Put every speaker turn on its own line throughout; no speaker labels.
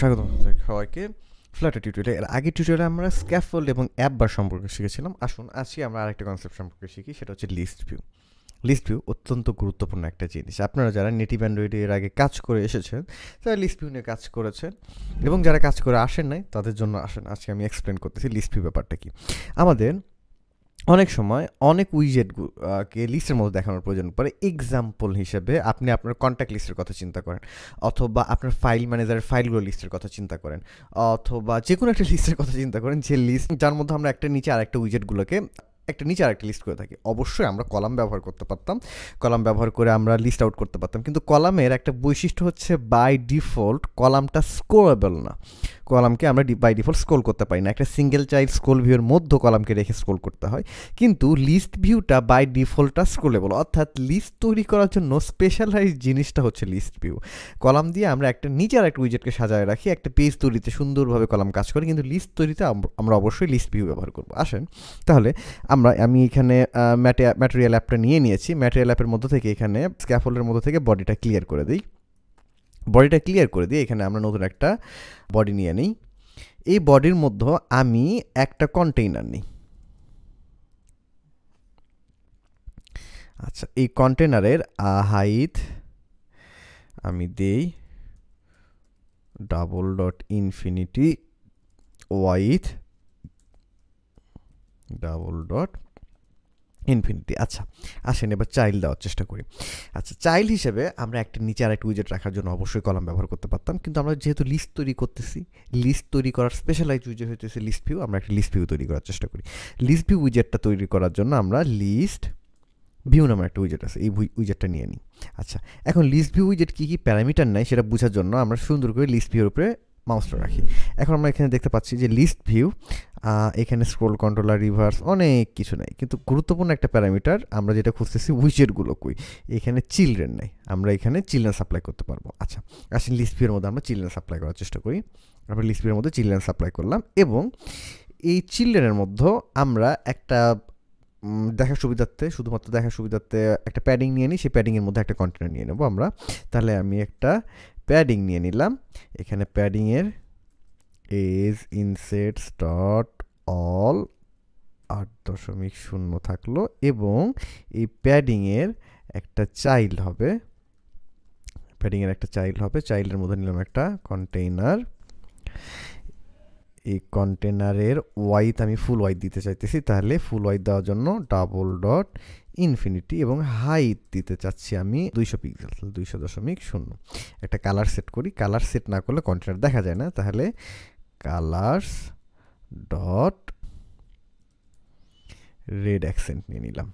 স্বাগতম সবাইকে ফ্লাটার টিউটোরিয়ালে। এর আগের টিউটোরিয়ালে আমরা স্ক্যাফোল্ড এবং অ্যাপ বার সম্পর্কে শিখেছিলাম। আসুন আজকে আমরা আরেকটা কনসেপ্ট সম্পর্কে শিখি, সেটা হচ্ছে লিস্ট ভিউ। লিস্ট ভিউ অত্যন্ত গুরুত্বপূর্ণ একটা জিনিস। আপনারা যারা নেটিভ অ্যান্ড্রয়েডে এর আগে কাজ করে এসেছেন তারা লিস্ট ভিউ নিয়ে কাজ করেছেন, এবং যারা কাজ করে আসেন নাই তাদের জন্য আসেন আজকে আমি এক্সপ্লেন করতেছি লিস্ট ভিউ ব্যাপারটা কি। আমাদের অনেক সময় অনেক উইজেটকে লিস্টের মধ্যে দেখানোর প্রয়োজন পড়ে। এক্সাম্পল হিসেবে আপনি আপনার কন্ট্যাক্ট লিস্টের কথা চিন্তা করেন, অথবা আপনার ফাইল ম্যানেজারের ফাইলগুলো লিস্টের কথা চিন্তা করেন, অথবা যে কোনো একটা লিস্টের কথা চিন্তা করেন, যে লিস্ট যার মধ্যে আমরা একটা নিচে আরেকটা উইজেটগুলোকে একটা নিচে আরেকটা লিস্ট করে থাকি। অবশ্যই আমরা কলাম ব্যবহার করতে পারতাম, কলাম ব্যবহার করে আমরা লিস্ট আউট করতে পারতাম, কিন্তু কলামের একটা বৈশিষ্ট্য হচ্ছে বাই ডিফল্ট কলামটা স্ক্রোলেবল না। কলামকে আমরা বাই ডিফল্ট স্ক্রোল করতে পারি না, একটা সিঙ্গেল চাইল্ড স্ক্রোল ভিউর মধ্যে কলামকে রেখে স্ক্রোল করতে হয়। কিন্তু লিস্ট ভিউটা বাই ডিফল্টটা স্ক্রোলেবল, অর্থাৎ লিস্ট তৈরি করার জন্য স্পেশালাইজ জিনিসটা হচ্ছে লিস্ট ভিউ। কলাম দিয়ে আমরা একটা নিচে আর একটা উইজেটকে সাজায় রাখি, একটা পেজ তৈরিতে সুন্দরভাবে কলাম কাজ করে, কিন্তু লিস্ট তৈরিতে আমরা অবশ্যই লিস্ট ভিউ ব্যবহার করবো। আসেন তাহলে আমি এখানে ম্যাটেরিয়াল অ্যাপটা নিয়েছি। ম্যাটেরিয়াল অ্যাপের মধ্যে থেকে এখানে স্ক্যাফোল্ডের মধ্যে থেকে বডিটা ক্লিয়ার করে দিই। বডিটা ক্লিয়ার করে দিয়ে এখানে আমরা নতুন একটা বডি নিয়ে নিই। এই বডির মধ্যে আমি একটা কন্টেইনার নিই। আচ্ছা, এই কন্টেইনারের হাইট আমি দেই $.infinity width $.infinity। আচ্ছা আসেন এবার চাইল্ড দেওয়ার চেষ্টা করি। আচ্ছা, চাইল্ড হিসেবে আমরা একটা নিচে আর একটা উইজেট রাখার জন্য অবশ্যই কলাম ব্যবহার করতে পারতাম, কিন্তু আমরা যেহেতু লিস্ট তৈরি করতেছি, লিস্ট তৈরি করার স্পেশালাইজ উইজেট হইতেছে লিস্ট ভিউ। আমরা একটা লিস্ট ভিউ তৈরি করার চেষ্টা করি। লিস্ট ভিউ উইজেটটা তৈরি করার জন্য আমরা লিস্ট ভিউ নামের একটা উইজেট আছে, এই উইজেটটা নিয়ে নিই। আচ্ছা, এখন লিস্ট ভিউ উইজেট কী কী প্যারামিটার নেয় সেটা বোঝার জন্য আমরা সুন্দর করে লিস্ট ভিউর উপরে মাউসটা রাখি। এখন আমরা এখানে দেখতে পাচ্ছি যে লিস্ট ভিউ এখানে স্ক্রোল কন্ট্রোলার, রিভার্স, অনেক কিছু নেই, কিন্তু গুরুত্বপূর্ণ একটা প্যারামিটার আমরা যেটা খুঁজতেছি উইজেটগুলো কই, এখানে চিলড্রেন নেই। আমরা এখানে চিলড্রেন সাপ্লাই করতে পারবো। আচ্ছা আসেন লিস্ট ভিউর মধ্যে আমরা চিলড্রেন সাপ্লাই করার চেষ্টা করি। আমরা লিস্ট ভিউর মধ্যে চিলড্রেন সাপ্লাই করলাম, এবং এই চিলড্রেনের মধ্যে আমরা একটা দেখার সুবিধার্থে, শুধুমাত্র দেখার সুবিধার্থে একটা প্যাডিং নিয়ে নিই। সেই প্যাডিংয়ের মধ্যে একটা কন্টেনার নিয়ে নেবো আমরা। তাহলে আমি একটা প্যাডিং নিয়ে নিলাম। এখানে প্যাডিংয়ের এজ ইনসেটস ডট অল 8.0 থাকলো, এবং এই প্যাডিংয়ের একটা চাইল্ড হবে। চাইল্ডের মধ্যে নিলাম একটা কন্টেইনার। এই কন্টেনারের ওয়াইথ আমি ফুল ওয়াইথ দিতে চাইতেছি, তাহলে ফুল ওয়াইথ দেওয়ার জন্য $.infinity, এবং হাইট দিতে চাচ্ছি আমি 200 পিক্সেল, 200.0। একটা কালার সেট করি। কালার সেট না করলে কন্টেনার দেখা যায় না, তাহলে কালার্স ডট রেড অ্যাকসেন্ট নিয়ে নিলাম।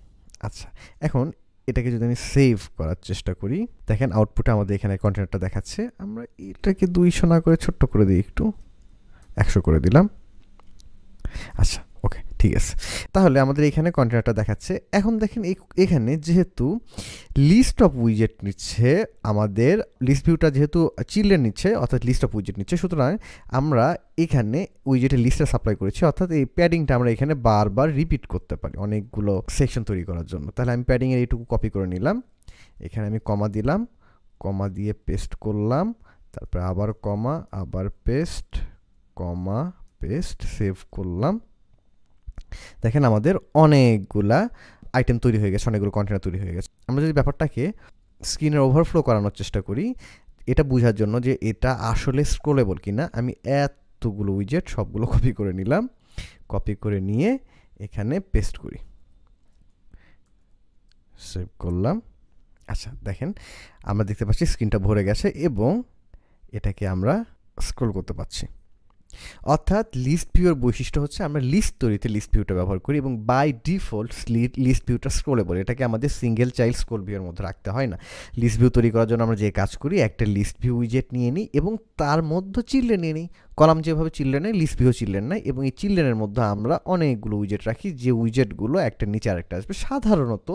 আচ্ছা, এখন এটাকে যদি আমি সেভ করার চেষ্টা করি, দেখেন আউটপুটে আমাদের এখানে কন্টেনারটা দেখাচ্ছে। আমরা এটাকে 200 না করে ছোট্ট করে দিই, একটু 100 করে দিলাম। আচ্ছা ওকে, ঠিক আছে। তাহলে আমাদের এখানে কন্টেনারটা দেখাচ্ছে। এখন দেখেন এখানে যেহেতু লিস্ট অফ উইজেট নিচ্ছে, আমাদের লিস্ট ভিউটা যেহেতু চিলড্রেন নিচ্ছে, অর্থাৎ লিস্ট অফ উইজেট নিচ্ছে, সুতরাং আমরা এখানে উইজেটের লিস্টটা সাপ্লাই করেছি, অর্থাৎ এই প্যাডিংটা আমরা এখানে বারবার রিপিট করতে পারি অনেকগুলো সেকশন তৈরি করার জন্য। তাহলে আমি প্যাডিংয়ের এইটুকু কপি করে নিলাম, এখানে আমি কমা দিলাম, কমা দিয়ে পেস্ট করলাম, তারপরে আবার কমা, আবার পেস্ট, কমা, পেস্ট, সেভ করলাম। দেখেন আমাদের অনেকগুলা আইটেম তৈরি হয়ে গেছে, অনেকগুলো কন্টেনার তৈরি হয়ে গেছে। আমরা যদি ব্যাপারটাকে স্ক্রিনের ওভারফ্লো করানোর চেষ্টা করি, এটা বোঝার জন্য যে এটা আসলে স্ক্রোলেবল কিনা, আমি এতগুলো উইজেট সবগুলো কপি করে নিলাম। কপি করে নিয়ে এখানে পেস্ট করি, সেভ করলাম। আচ্ছা দেখেন আমরা দেখতে পাচ্ছি স্ক্রিনটা ভরে গেছে, এবং এটাকে আমরা স্ক্রোল করতে পারছি। অর্থাৎ লিস্ট ভিউর বৈশিষ্ট্য হচ্ছে আমরা লিস্ট তৈরিতে লিস্ট ভিউটা ব্যবহার করি, এবং বাই ডিফল্ট লিস্ট ভিউটা স্ক্রোলেবল। এটাকে আমাদের সিঙ্গেল চাইল্ড স্ক্রোল ভিউর মধ্যে রাখতে হয় না। লিস্ট ভিউ তৈরি করার জন্য আমরা যে কাজ করি, একটা লিস্ট ভিউ উইজেট নিয়ে নিই, এবং তার মধ্যে চিলড্রেন নিয়ে নিই। কলাম যেভাবে চিলড্রেন নেয়, লিস্ট ভিউ চিলড্রেন নেয়, এবং এই চিলড্রেনের মধ্যে আমরা অনেকগুলো উইজেট রাখি, যে উইজেটগুলো একটা নিচে আরেকটা আসবে। সাধারণত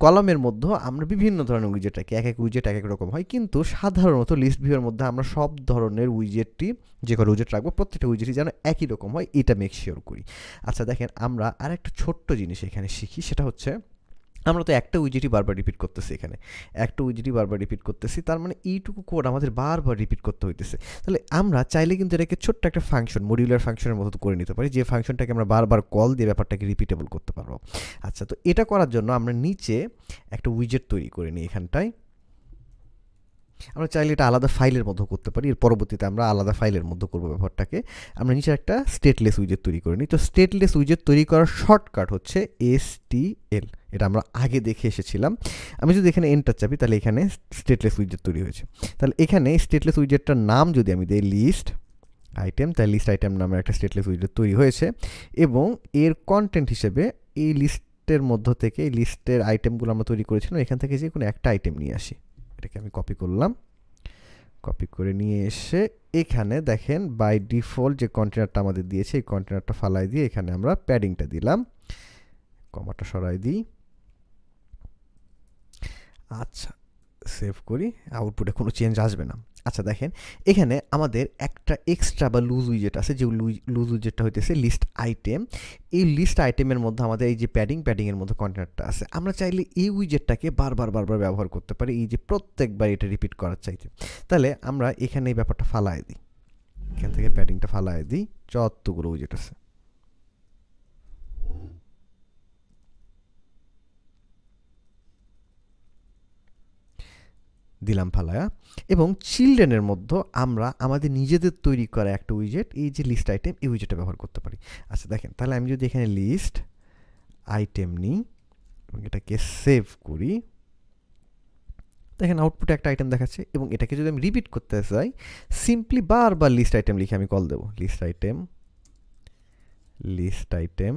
কলামের মধ্যে আমরা বিভিন্ন ধরনের উইজেট রাখি, এক এক উইজেট এক এক রকম হয়, কিন্তু সাধারণত লিস্ট ভিউয়ের মধ্যে আমরা সব ধরনের উইজেটটি, যে কোনো উইজেট রাখবো, প্রত্যেকটা উইজেটই যেন একই রকম হয়, এটা মেক শিওর করি। আচ্ছা দেখেন আমরা আরেকটা ছোট্ট জিনিস এখানে শিখি, সেটা হচ্ছে আমরা তো একটা উইজেটই বারবার রিপিট করতেছি, এখানে একটা উইজেটই বারবার রিপিট করতেছি, তার মানে এইটুকু কোড আমাদের বারবার রিপিট করতে হইতেছে। তাহলে আমরা চাইলে কিন্তু এটাকে ছোট্ট একটা ফাংশন, মডিউলার ফাংশনের মতো করে নিতে পারি, যে ফাংশনটাকে আমরা বারবার কল দিয়ে ব্যাপারটাকে রিপিটেবল করতে পারবো। আচ্ছা, তো এটা করার জন্য আমরা নিচে একটা উইজেট তৈরি করে নিই। এখানটায় আমরা চাইলে এটা আলাদা ফাইলের মধ্যে করতে পারি, এর পরবর্তীতে আমরা আলাদা ফাইলের মধ্যে করবো ব্যাপারটাকে। আমরা নিচে একটা স্টেটলেস উইজেট তৈরি করে নিই। তো স্টেটলেস উইজেট তৈরি করার শর্টকাট হচ্ছে STL, এটা আমরা আগে দেখে এসেছিলাম। আমি যদি এখানে এন্টার চাপি তাহলে এখানে স্টেটলেস উইজেট তৈরি হয়েছে। তাহলে এখানে স্টেটলেস উইজেটটার নাম যদি আমি দিই লিস্ট আইটেম, তাহলে লিস্ট আইটেম নামে একটা স্টেটলেস উইজেট তৈরি হয়েছে, এবং এর কন্টেন্ট হিসেবে এই লিস্টের মধ্য থেকে, এই লিস্টের আইটেমগুলো আমরা তৈরি করেছিলাম, এখান থেকে যে কোনো একটা আইটেম নিয়ে আসি। এটাকে আমি কপি করলাম, কপি করে নিয়ে এসে এখানে দেখেন বাই ডিফল্ট যে কন্টেনারটা আমাদের দিয়েছে এই কন্টেনারটা ফালাই দিয়ে এখানে আমরা প্যাডিংটা দিলাম, কমাটা সরাই দিই। আচ্ছা, সেভ করি, আউটপুটে কোনো চেঞ্জ আসবে না। আচ্ছা দেখেন, এখানে আমাদের একটা এক্সট্রা বা লুজ উইজেট আছে, যে লুজ উইজেটটা হইতেছে লিস্ট আইটেম। এই লিস্ট আইটেমের মধ্যে আমাদের এই যে প্যাডিংয়ের মধ্যে কন্টেনারটা আছে, আমরা চাইলে এই উইজেটটাকে বারবার ব্যবহার করতে পারি, এই যে প্রত্যেকবার এটা রিপিট করার চাইতে। তাহলে আমরা এখানে এই ব্যাপারটা ফালাই দিই, এখান থেকে প্যাডিংটা ফালাই দিই, যতগুলো উইজেট আছে। দিলাম ফালায়া, এবং চিলড্রেনের মধ্যে আমরা আমাদের নিজেদের তৈরি করা একটা উইজেট, এই যে লিস্ট আইটেম, এই উইজেটটা ব্যবহার করতে পারি। আচ্ছা দেখেন, তাহলে আমি যদি এখানে লিস্ট আইটেম নিই এবং এটাকে সেভ করি, দেখেন আউটপুটে একটা আইটেম দেখাচ্ছে, এবং এটাকে যদি আমি রিপিট করতে চাই সিম্পলি বারবার লিস্ট আইটেম লিখে আমি কল দেবো, list item, list item,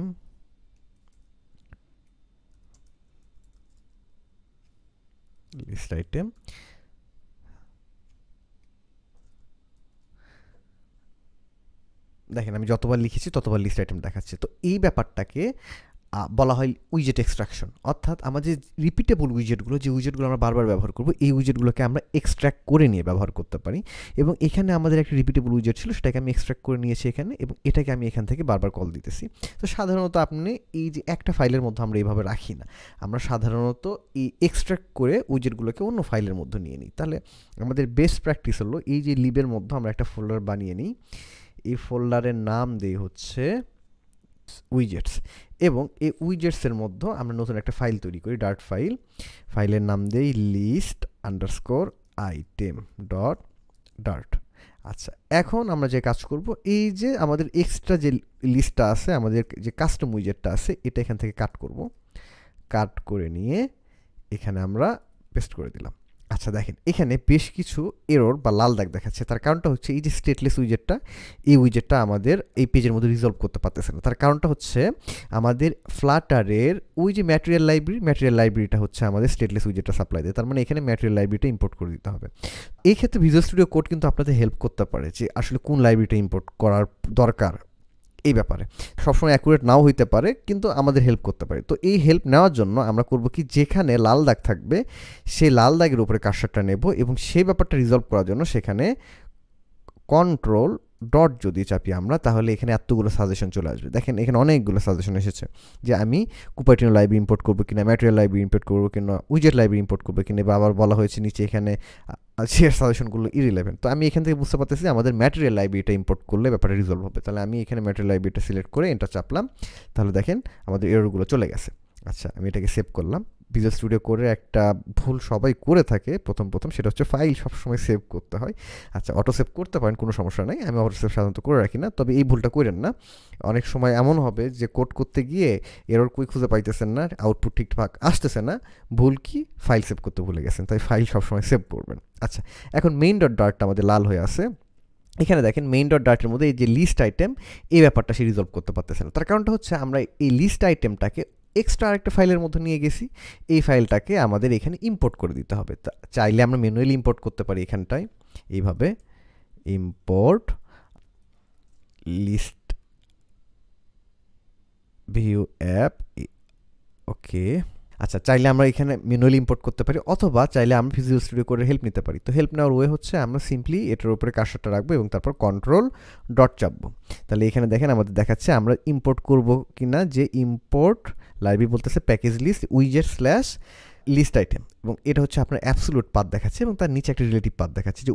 list item. দেখেন আমি যতবার লিখেছি ততবার লিস্ট আইটেম দেখাচ্ছে। তো এই ব্যাপারটাকে বলা হয় উইজেট এক্সট্রাকশন, অর্থাৎ আমাদের রিপিটেবল উইজেটগুলো, যে উইজেটগুলো আমরা বারবার ব্যবহার করবো, এই উইজেটগুলোকে আমরা এক্সট্র্যাক্ট করে নিয়ে ব্যবহার করতে পারি। এবং এখানে আমাদের একটা রিপিটেবল উইজেট ছিল, সেটাকে আমি এক্সট্র্যাক্ট করে নিয়েছি এখানে, এবং এটাকে আমি এখান থেকে বারবার কল দিতেছি। তো সাধারণত আপনি এই যে একটা ফাইলের মধ্যে আমরা এইভাবে রাখি না, আমরা সাধারণত এই এক্সট্র্যাক্ট করে উইজেটগুলোকে অন্য ফাইলের মধ্যে নিয়ে নিই। তাহলে আমাদের বেস্ট প্র্যাকটিস হলো এই যে লিবের মধ্যে আমরা একটা ফোল্ডার বানিয়ে নিই, এই ফোল্ডারের নাম দিই হচ্ছে উইজেটস, এবং এই উইজেটসের মধ্যে আমরা নতুন একটা ফাইল তৈরি করি, ডার্ট ফাইল, ফাইলের নাম দিই list underscore item dot dart. আচ্ছা, এখন আমরা যে কাজ করব, এই যে আমাদের এক্সট্রা যে লিস্টটা আছে, আমাদের যে কাস্টম উইজেটটা আছে, এটা এখান থেকে কাট করব, কাট করে নিয়ে এখানে আমরা পেস্ট করে দিলাম। আচ্ছা দেখেন, এখানে বেশ কিছু এরর বা লাল দাগ দেখাচ্ছে, তার কারণটা হচ্ছে এই যে স্টেটলেস উইজেটটা, এই উইজেটটা আমাদের এই পেজের মধ্যে রিজলভ করতে পারতেছে না। তার কারণটা হচ্ছে আমাদের ফ্লাটারের ওই যে ম্যাটেরিয়াল লাইব্রেরিটা হচ্ছে আমাদের স্টেটলেস উইজেটটা সাপ্লাই দেয়, তার মানে এখানে ম্যাটেরিয়াল লাইব্রেরিটা ইম্পোর্ট করে দিতে হবে। এই ক্ষেত্রে ভিজুয়াল স্টুডিও কোড কিন্তু আপনাদের হেল্প করতে পারে যে আসলে কোন লাইব্রেরিটা ইম্পোর্ট করার দরকার, এই ব্যাপারে সবসময় অ্যাকুরেট নাও হইতে পারে, কিন্তু আমাদের হেল্প করতে পারে। তো এই হেল্প নেওয়ার জন্য আমরা করব কি, যেখানে লাল দাগ থাকবে সেই লাল দাগের উপরে কার্সারটা নেব, এবং সেই ব্যাপারটা রিজলভ করার জন্য সেখানে কন্ট্রোল ডট যদি চাপি আমরা, তাহলে এখানে এতগুলো সাজেশন চলে আসবে। দেখেন এখানে অনেকগুলো সাজেশন এসেছে যে আমি কুপারটিনো লাইব্রেরি ইম্পোর্ট করবো কিনা, ম্যাটেরিয়াল লাইব্রেরি ইম্পোর্ট করবো কিনা, উইজেট লাইব্রেরি ইম্পোর্ট করবো কিনা, বা আবার বলা হয়েছে নিচে এখানে শেয়ার সাজেশনগুলো ইরিলেভেন্ট। তো আমি এখান থেকে বুঝতে পারতেছি আমাদের ম্যাটেরিয়াল লাইব্রেরিটা ইম্পোর্ট করলে ব্যাপারটা রিজলভ হবে। তাহলে আমি এখানে ম্যাটেরিয়াল লাইব্রেরিটা সিলেক্ট করে এন্টার চাপলাম, তাহলে দেখেন আমাদের এররগুলো চলে গেছে। আচ্ছা, আমি এটাকে সেভ করলাম। ভিজুয়াল স্টুডিও কোডে একটা ভুল সবাই করে থাকে প্রথম সেটা হচ্ছে ফাইল সবসময় সেভ করতে হয়। আচ্ছা, অটো সেভ করতে পারেন, কোনো সমস্যা নাই, আমি অটো সেভ সাধারণত করে রাখি না, তবে এই ভুলটা করেন না। অনেক সময় এমন হবে যে কোড করতে গিয়ে এরর কই খুঁজে পাইতেছেন না, আউটপুট ঠিকঠাক আসতেছে না, ভুল কি ফাইল সেভ করতে ভুলে গেছেন, তাই ফাইল সবসময় সেভ করবেন। আচ্ছা, এখন মেইন ডট ডার্টটা আমাদের লাল হয়ে আছে, এখানে দেখেন মেইন ডট ডার্টের মধ্যে এই যে লিস্ট আইটেম, এই ব্যাপারটা সে রিজলভ করতে পারতেছে না। তার কারণটা হচ্ছে আমরা এই লিস্ট আইটেমটাকে এক্সট্রা আরেকটা ফাইলের মধ্যে নিয়ে গেছি, এই ফাইলটাকে আমাদের এখানে ইম্পোর্ট করে দিতে হবে। চাইলে আমরা ম্যানুয়ালি ইম্পোর্ট করতে পারি, এখানটায় এইভাবে ইম্পোর্ট লিস্ট ভিউ অ্যাপ, ওকে। আচ্ছা, চাইলে আমরা এখানে ম্যানুয়ালি ইম্পোর্ট করতে পারি, অথবা চাইলে আমরা ভিজুয়াল স্টুডিও কোডের হেল্প নিতে পারি। তো হেল্প নেওয়ার ওয়ে হচ্ছে আমরা সিম্পলি এটার উপরে কার্সারটা রাখবো এবং তারপর কন্ট্রোল ডট চাপবো। তাহলে এখানে দেখেন আমাদের দেখাচ্ছে আমরা ইম্পোর্ট করবো কিনা, যে ইম্পোর্ট লাইব্রেরি বলতেছে প্যাকেজ লিস্ট উইজেট স্ল্যাশ লিস্ট আইটেম, এবং এটা হচ্ছে আপনার অ্যাবসোলুট পাথ দেখাচ্ছে এবং তার নিচে একটা রিলেটিভ পাথ দেখাচ্ছে যে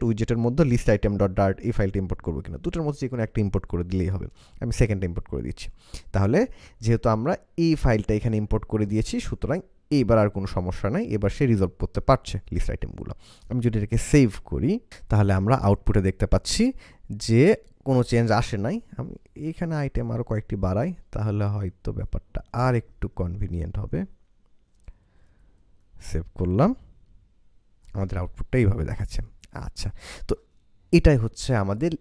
উইজেটের মধ্যে লিস্ট আইটেম ডট ডার্ট এই ফাইলটা ইম্পোর্ট করবো কিনা। দুটোর মধ্যে যে কোনো একটা ইম্পোর্ট করে দিলেই হবে। আমি সেকেন্ডটা ইম্পোর্ট করে দিচ্ছি। তাহলে যেহেতু আমরা এই ফাইলটা এখানে ইম্পোর্ট করে দিয়েছি, সুতরাং এইবার আর কোনো সমস্যা নাই, এবার সে রিজলভ করতে পারছে লিস্ট আইটেমগুলো। আমি যদি এটাকে সেভ করি তাহলে আমরা আউটপুটে দেখতে পাচ্ছি যে কোনো চেঞ্জ আসে নাই। আমি এখানে আইটেম আরও কয়েকটি বাড়াই, তাহলে হয়তো ব্যাপারটা আর একটু কনভিনিয়েন্ট হবে। সেভ করলাম, আমাদের আউটপুটটা এইভাবে দেখাচ্ছে। আচ্ছা, তো এটাই হচ্ছে আমাদের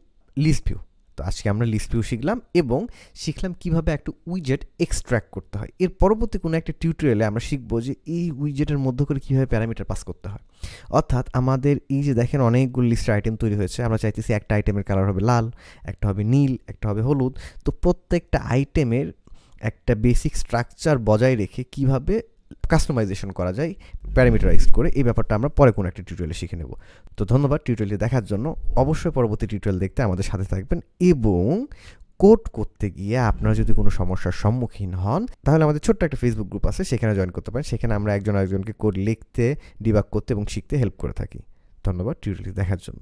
লিস্ট ভিউ। তো আজকে আমরা লিস্ট ভিউ শিখলাম এবং শিখলাম কিভাবে একটা উইজেট এক্সট্র্যাক্ট করতে হয়। এর পরবর্তী কোনো একটা টিউটোরিয়ালে আমরা শিখবো যে এই উইজেটের মধ্যে করে কীভাবে প্যারামিটার পাস করতে হয়। অর্থাৎ আমাদের এই যে দেখেন অনেকগুলো লিস্টের আইটেম তৈরি হয়েছে, আমরা চাইতেছি একটা আইটেমের কালার হবে লাল, একটা হবে নীল, একটা হবে হলুদ। তো প্রত্যেকটা আইটেমের একটা বেসিক স্ট্রাকচার বজায় রেখে কিভাবে কাস্টমাইজেশন করা যায় প্যারামিটারাইজড করে, এই ব্যাপারটা আমরা পরে কোনো একটা টিউটোরিয়ালে শিখে নেব। তো ধন্যবাদ টিউটোরিয়ালটি দেখার জন্য। অবশ্যই পরবর্তী টিউটোরিয়াল দেখতে আমাদের সাথে থাকবেন, এবং কোড করতে গিয়ে আপনারা যদি কোনো সমস্যার সম্মুখীন হন তাহলে আমাদের ছোট্ট একটা ফেসবুক গ্রুপ আছে, সেখানে জয়েন করতে পারেন। সেখানে আমরা একজন আরেকজনকে কোড লিখতে, ডিবাগ করতে এবং শিখতে হেল্প করে থাকি। ধন্যবাদ টিউটোরিয়ালটি দেখার জন্য।